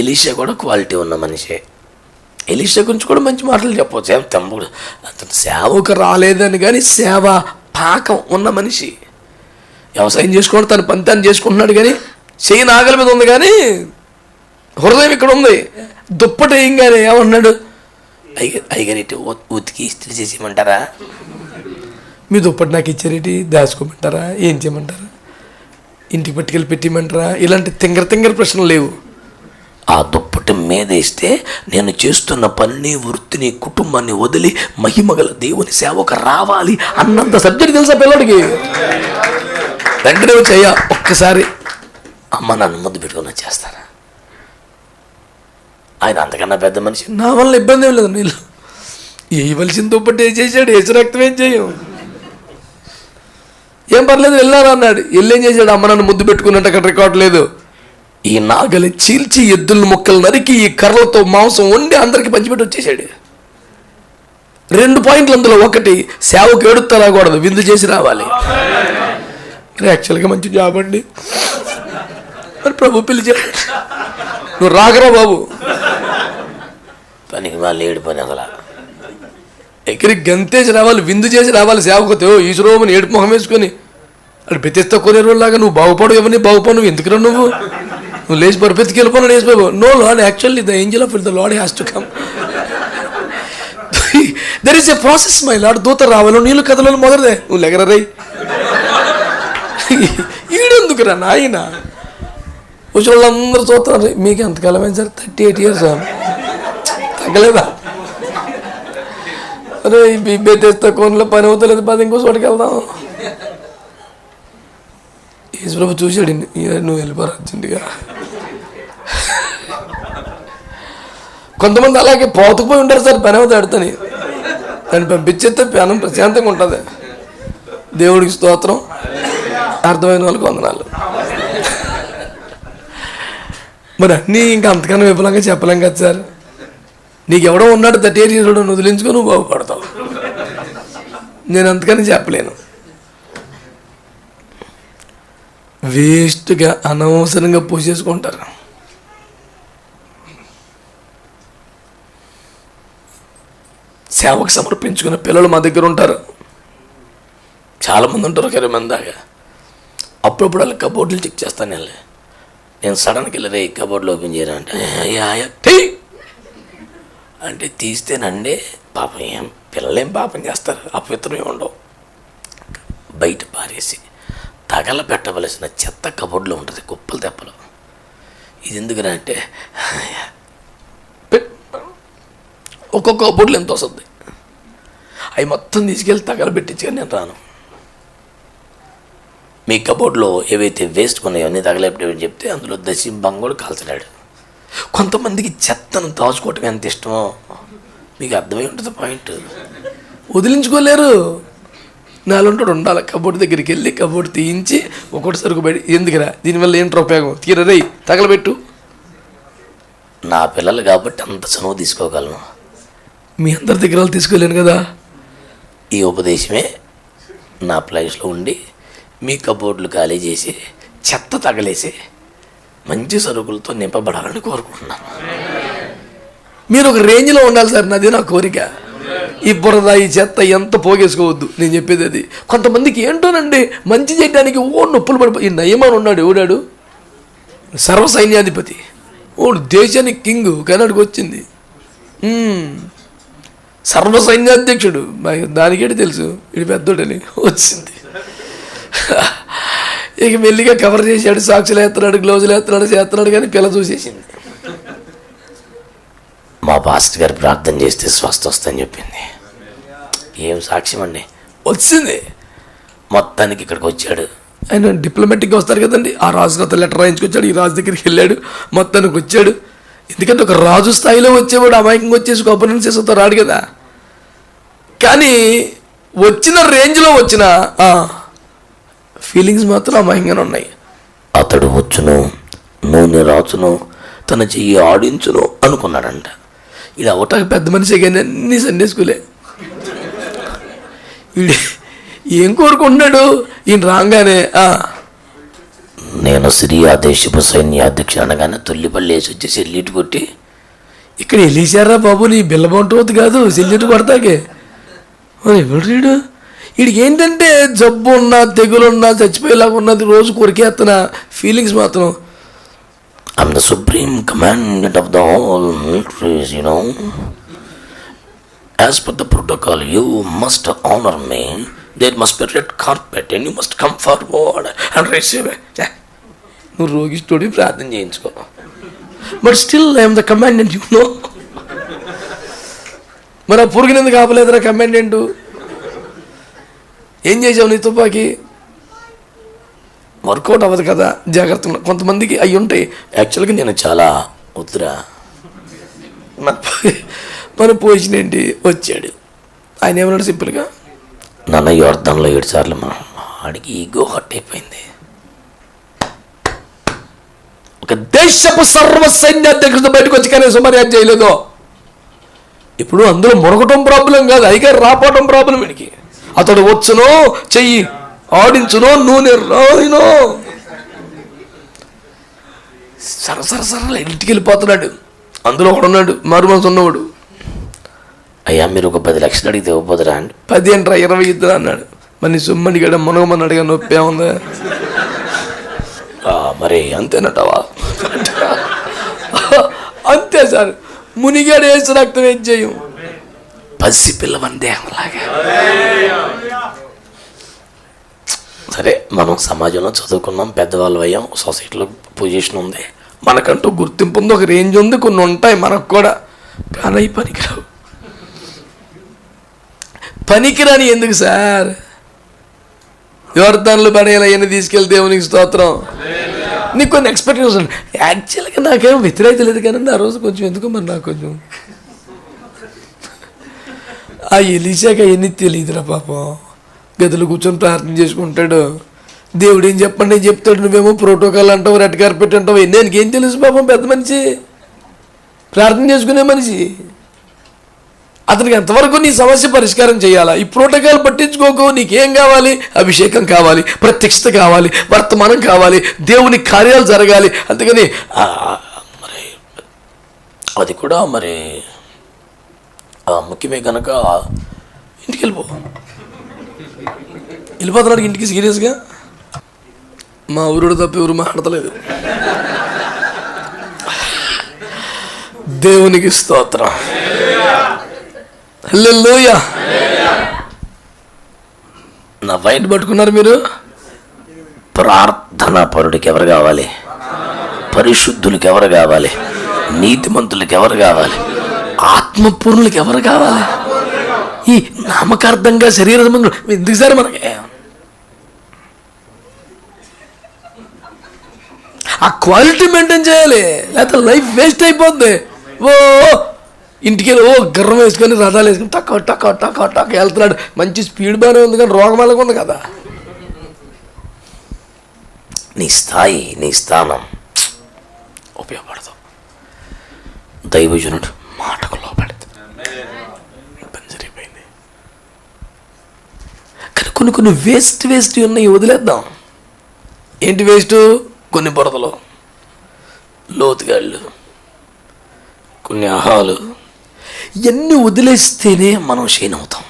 Elisha కూడా quality ఉన్న మనిషే. ఎలీషా గురించి కూడా మంచి మాటలు చెప్పవచ్చు. తమ్ముడు అతను సేవకు రాలేదని కానీ సేవ పాకం ఉన్న మనిషి. వ్యవసాయం చేసుకోవడం తన పని తను చేసుకుంటున్నాడు కానీ చెయ్యి నాగల మీద ఉంది కానీ హృదయం ఇక్కడ ఉంది. దుప్పటి వేయంగానే ఏమన్నాడు, అయ్యగారేటి ఉతికి ఇస్త్రీ చేసేయమంటారా, మీ దుప్పటి నాకు ఇచ్చారేటి దాచుకోమంటారా, ఏం చేయమంటారా, ఇంటికి పట్టుకెళ్ళి పెట్టిమంటారా, ఇలాంటి తింగర ప్రశ్నలు లేవు. ఆ దుప్పటి మీద వేస్తే నేను చేస్తున్న పని వృత్తిని కుటుంబాన్ని వదిలి మహిమగల దేవుని సేవకు రావాలి అన్నంత సబ్జెక్ట్ తెలుసా పిల్లడికి. వెంటనే వచ్చి అయ్యా ఒక్కసారి అమ్మ నన్ను ముద్దు పెట్టుకుని వచ్చేస్తారా. ఆయన అంతకన్నా పెద్ద మనిషి, నా వల్ల ఇబ్బంది ఏం లేదు, నీళ్ళు వేయవలసిన దుప్పటి ఏం చేశాడు, వేసి రక్తం ఏం చేయం, ఏం పర్లేదు వెళ్ళారా అన్నాడు. వెళ్ళేం చేశాడు, అమ్మ నన్ను ముద్దు పెట్టుకున్నట్టు అక్కడ రికార్డు లేదు. ఈ నాగలి చీల్చి ఎద్దుల ముక్కలు నరికి ఈ కర్రలతో మాంసం వండి అందరికి పంచిపెట్టి వచ్చేసాడు. 2 పాయింట్లు అందులో. ఒకటి, సేవకు ఏడుతా రాకూడదు, విందు చేసి రావాలి. యాక్చువల్గా మంచి జాబ్ అండి, మరి ప్రభు పిలిచాడు, నువ్వు రాకరా బాబు. పనికి వాళ్ళు ఏడు పని అసలు ఎక్కడికి గంతేసి రావాలి, విందు చేసి రావాలి. సేవకుతో ఈశ్వరోమని ఏడుపు మొహం వేసుకొని అటు బెత్తిస్తా కొనే రోజులాగా నువ్వు బాగుపడు, ఎవరిని బాగుపడు, నువ్వు ఎందుకురా నువ్వు లేచి పరిపెత్తికి వెళ్ళిపోను వేసిపోయావు. No lord, actually the angel of the lord has to come. There is a process my lord. దూత రావాలి, నీళ్ళు కథలో మొదలదే, నువ్వు లెగరా రై. ఈడెందుకురా నాయన. వచ్చిన వాళ్ళందరూ చూస్తున్నారు, మీకు ఎంతకాలం అయింది సార్? 38 years. తగ్గలేదా? అరే బిబ్బే తెస్తా కోన్లో పని అవుతలేదు, పది ఇంకో చోటుకి వెళ్దాం. ఈశ్వరబాబు చూశాడు, నువ్వు వెళ్ళిపోరా అర్జెంటుగా. కొంతమంది అలాగే పోతుకుపోయి ఉంటారు సార్, పని అవుతా ఆడుతని దాన్ని పంపించేస్తే పనం ప్రశాంతంగా ఉంటుంది. దేవుడికి స్తోత్రం, అర్థమైన వాళ్ళకి వందనాలు. మరి అన్నీ ఇంకా అంతకన్నా విఫలంగా చెప్పలేం కదా సార్. నీకు ఎవడో ఉన్నాడు 38 years వదిలించుకో, నువ్వు బాగుపడతావు. నేను అంతకని చెప్పలేను. వేస్ట్గా అనవసరంగా పూసేసుకుంటారు. సేవకు సమర్పించుకున్న పిల్లలు మా దగ్గర ఉంటారు, చాలామంది ఉంటారు, 20 మంది దాకా. అప్పుడప్పుడు వాళ్ళ కబోర్డులు చెక్ చేస్తాను. నేను సడన్కి వెళ్ళి రే కబోర్డులు ఓపెన్ చేయరా అంటే అంటే తీస్తేనండి పాపం ఏం పిల్లలేం పాపం చేస్తారు, అపవిత్రం ఏమి ఉండవు. బయట పారేసి తగల పెట్టవలసిన చెత్త కబోర్డులో ఉంటుంది, కుప్పలు తెప్పలు. ఇది ఎందుకురా అంటే ఒక్కొక్క కబోర్డులు ఎంత వస్తుంది, అవి మొత్తం తీసుకెళ్ళి తగలబెట్టించి నేను రాను. మీ కబోర్డ్లో ఏవైతే వేస్ట్ ఉన్నాయో అన్నీ తగలేపేవి చెప్తే అందులో దశింభంగా కూడా కాల్చడాడు. కొంతమందికి చెత్తను దాచుకోవటం ఎంత ఇష్టమో మీకు అర్థమై ఉంటుంది పాయింట్. వదిలించుకోలేరు, నాలుంటాడు ఉండాలి. కబోర్డు దగ్గరికి వెళ్ళి కబోర్డు తీయించి ఒక్కొక్కటి సరుకు బయట, ఎందుకురా దీనివల్ల ఏంటి ఉపయోగం, తీరరై తగలబెట్టు. నా పిల్లలు కాబట్టి అంత చనువు తీసుకోగలను, మీ అందరి దగ్గర తీసుకోలేను కదా. ఈ ఉపదేశమే నా ప్లేస్లో ఉండి మీ కబోర్డులు ఖాళీ చేసి చెత్త తగలేసి మంచి సరుకులతో నింపబడాలని కోరుకుంటున్నాను. మీరు ఒక రేంజ్లో ఉండాలి సార్, నాది నా కోరిక. ఈ బురద ఈ చెత్త ఎంత పోగేసుకోవద్దు, నేను చెప్పేది అది. కొంతమందికి ఏంటోనండి మంచి చేయడానికి నొప్పులు పడిపోయి. ఈ నయమాన్ ఉన్నాడు, ఎవడాడు సర్వసైన్యాధిపతి, ఓడు దేశానికి కింగ్, కర్ణాటక వచ్చింది, సర్వసైన్యాధ్యక్షుడు. దానికేంటి తెలుసు ఇది పెద్దోడని వచ్చింది. ఇక మెల్లిగా కవర్ చేశాడు, సాక్షులు వేస్తున్నాడు, గ్లౌజులు వేస్తున్నాడు, చేస్తున్నాడు, కానీ పిల్ల చూసేసింది. మా పాస్టర్ గారు ప్రార్థన చేస్తే స్వస్థ వస్తుందని చెప్పింది. ఏం సాక్ష్యం అండి, వచ్చింది. మొత్తానికి ఇక్కడికి వచ్చాడు. ఆయన డిప్లొమాటిక్గా వస్తారు కదండి, ఆ రాజుగారితో లెటర్ రాయించుకొచ్చాడు, ఈ రాజు దగ్గరికి వెళ్ళాడు, మొత్తానికి వచ్చాడు. ఎందుకంటే ఒక రాజు స్థాయిలో వచ్చేవాడు అమాయకంగా వచ్చేసి గవర్నెన్స్ చేసేతో రాడు కదా. కానీ వచ్చిన రేంజ్లో వచ్చిన ఫీలింగ్స్ మాత్రం అమాయకంగానే ఉన్నాయి. అతడు వచ్చును, నూనె రాచును, తన చెయ్యి ఆడించును అనుకున్నాడంట. ఇది అవటానికి పెద్ద మనిషి కానీ అన్నీ సండే స్కూలే. వీడు ఏం కోరుకుంటున్నాడు, ఈయన రాగానే నేను సిరియా దేశపు సైన్యాధ్యక్షుడు అనగానే తొల్లిపల్లి వేసి వచ్చి సెల్యూట్ కొట్టి, ఇక్కడ వెళ్ళేశారా బాబు నీ బిల్లబంటవద్దు కాదు సెల్యూట్ కొడతాకే. ఎవడు వీడికి ఏంటంటే జబ్బు ఉన్నా తెగులున్నా చచ్చిపోయేలాగా ఉన్నది, రోజు కొరికేస్తున్న ఫీలింగ్స్ మాత్రం. I'm the supreme commandant of the whole militaries, you know. As per the protocol you must honour me. There must be red carpet and you must come forward and receive. నువ్వు రోగిస్తుడి ప్రార్థన చేయించుకో, but still I'm the commandant, you know. మరి ఆ పురుగుని ఎందుకు ఆపలేదురా commandant? ఏం చేసావు నీ తుపాకి? వర్కౌట్ అవ్వదు కదా, జాగ్రత్తగా. కొంతమందికి అవి ఉంటాయి. యాక్చువల్గా నేను చాలా వద్దురా మన పొజిషన్ ఏంటి. వచ్చాడు ఆయన ఏమన్నాడు సింపుల్గా, నన్న యోర్దాన్లో 7 సార్లు మనం ఆడికి ఈగో హట్ అయిపోయింది. ఒక దేశపు సర్వ సైన్యాధ్యక్షుడు బయటకు వచ్చి కనీసం మర్యాద చేయలేదు. ఇప్పుడు అందులో మురగటం ప్రాబ్లం కాదు, అయిగా రాపోవటం ప్రాబ్లం. వీడికి అతడు వచ్చునో చెయ్యి ఆడించునో నూనె రాయినో సరసరసర ఇంటికి వెళ్ళిపోతున్నాడు. అందులో ఒకడున్నాడు మారు మనసు ఉన్నవాడు. అయ్యా మీరు ఒక 10 లక్షలు అడిగితే ఇవ్వబోదురా అండి. 10 ఏంట్రా 20 ఇద్దరు అన్నాడు. మరి సొమ్మని గడ మునగమని అడిగా నొప్పి ఏముందా? మరి అంతేనటవా? అంతే సార్, మునిగాడు వేసి రక్తం ఏం చేయం. పసి పిల్లవందే అలాగే. సరే మనం సమాజంలో చదువుకున్నాం, పెద్దవాళ్ళు అయ్యాం, సొసైటీలో పొజిషన్ ఉంది, మనకంటూ గుర్తింపు ఉంది, ఒక రేంజ్ ఉంది, కొన్ని ఉంటాయి మనకు కూడా. కానీ అవి పనికిరావు. పనికిరాని ఎందుకు సార్? యోర్దాన్లు పడేలా అవన్నీ తీసుకెళ్తే దేవునికి స్తోత్రం. నీకు కొన్ని ఎక్స్పెక్టేషన్. యాక్చువల్గా నాకేమో వ్యతిరేకత లేదు కానీ ఆ రోజు కొంచెం ఎందుకు మరి నాకు కొంచెం ఆ ఎలిశాక ఎన్ని తెలియదురా పాపం. గదిలో కూర్చొని ప్రార్థన చేసుకుంటాడు. దేవుడు ఏం చెప్పండి చెప్తాడు, నువ్వేమో ప్రోటోకాల్ అంటావు, రెడ్ కార్పెట్ అంటావు. నేనేం తెలుసు పాపం, పెద్ద మనిషి, ప్రార్థన చేసుకునే మనిషి. అతనికి ఎంతవరకు నీ సమస్య పరిష్కారం చేయాలా? ఈ ప్రోటోకాల్ పట్టించుకోకు. నీకేం కావాలి? అభిషేకం కావాలి, ప్రత్యక్షత కావాలి, వర్తమానం కావాలి, దేవుని కార్యాలు జరగాలి. అంతేగాని మరి అది కూడా మరి ముఖ్యమే కనుక ఇంటికి వెళ్ళిపోతున్నాడు ఇంటికి సీరియస్గా. మా ఊరుడు తప్ప ఎవరు మాట్లాడతలేదు. దేవునికి స్తోత్రం. హల్లెలూయా. నా వైట్ పట్టుకున్నారు మీరు. ప్రార్థనా పరుడికి ఎవరు కావాలి? పరిశుద్ధులకి ఎవరు కావాలి? నీతిమంతులకి ఎవరు కావాలి? ఆత్మపూర్ణులకి ఎవరు కావాలి? ఈ నామకార్థంగా శరీర ఎందుకు సార్ మనకి? ఆ క్వాలిటీ మెయింటైన్ చేయాలి, లేకపోతే లైఫ్ వేస్ట్ అయిపోద్ది. ఓ ఇంటికి ఓ గర్రం వేసుకొని రథాలు వేసుకొని టక్క టక్క టక్క టక్క వెళ్తున్నాడు. మంచి స్పీడ్ బాగానే ఉంది కానీ రోగమాలకు ఉంది కదా. నీ స్థాయి, నీ స్థానం ఉపయోగపడదు. దైవజనుడు మాటకు లోపడితే పని జరిగిపోయింది. కానీ కొన్ని వేస్ట్ ఉన్నాయి, వదిలేద్దాం. ఏంటి వేస్ట్? కొన్ని బురదలు, లోతుగాళ్ళు, కొన్ని ఆహాలు, ఇవన్నీ వదిలేస్తేనే మనం షైన్ అవుతాం.